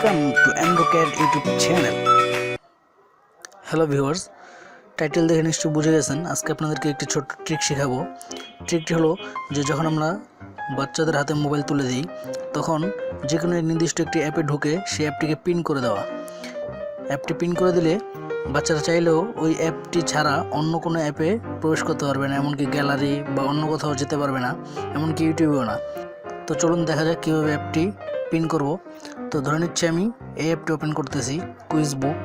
Welcome to AndroCat YouTube channel. Hello viewers, title দেখে নিশ্চয়ই বুঝে গেছেন আজকে আপনাদেরকে একটি ছোট্ট ট্রিক শেখাবো। ট্রিকটি হলো যে যখন আমরা বাচ্চাদের হাতে মোবাইল তুলে দিই তখন যে কোনো নির্দিষ্ট একটি অ্যাপে ঢুকে সেই অ্যাপটিকে পিন করে দেওয়া। অ্যাপটি পিন করে দিলে বাচ্চারা চাইলেও ওই অ্যাপটি ছাড়া অন্য কোনো অ্যাপে প্রবেশ করতে পারবে না, এমনকি গ্যালারি বা অন্য কোথাও যেতে পারবে না, এমনকি ইউটিউবেও না। তো চলুন দেখা যাক কীভাবে অ্যাপটি পিন করব। তো ধরে নিচ্ছি আমি এই অ্যাপটি ওপেন করতেছি, কুইজ বুক।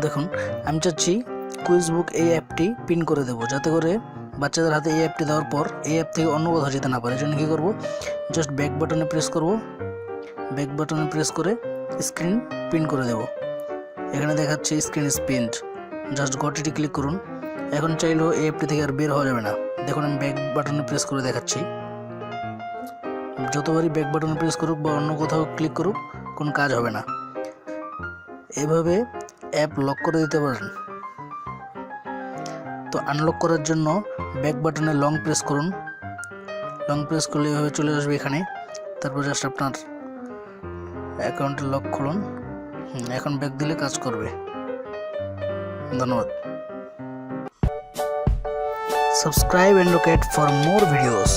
দেখুন আমি চাচ্ছি কুইজ বুক এই অ্যাপটি পিন করে দেবো, যাতে করে বাচ্চাদের হাতে এই অ্যাপটি দেওয়ার পর এই অ্যাপ থেকে অন্য কোথাও যেতে না পারে। এই জন্য কী করবো, জাস্ট ব্যাক বাটনে প্রেস করব, ব্যাক বাটনে প্রেস করে স্ক্রিন পিন করে দেব। এখানে দেখাচ্ছে screen is pinned, just গটিটি click করুন। এখন চাইলেও এই অ্যাপটি থেকে আর বের হওয়া যাবে না। দেখুন আমি ব্যাক বাটনে প্রেস করে দেখাচ্ছি, যতবারই ব্যাক বাটনে প্রেস করুক বা অন্য কোথাও ক্লিক করুক কোনো কাজ হবে না। এভাবে অ্যাপ লক করে দিতে পারেন। তো আনলক করার জন্য ব্যাক বাটনে লং প্রেস করুন। লং প্রেস করলে এভাবে চলে আসবে এখানে। তারপর জাস্ট আপনার অ্যাকাউন্টের লক খুলুন। এখন ব্যাক দিলে কাজ করবে। ধন্যবাদ। Subscribe AndroCat for more videos.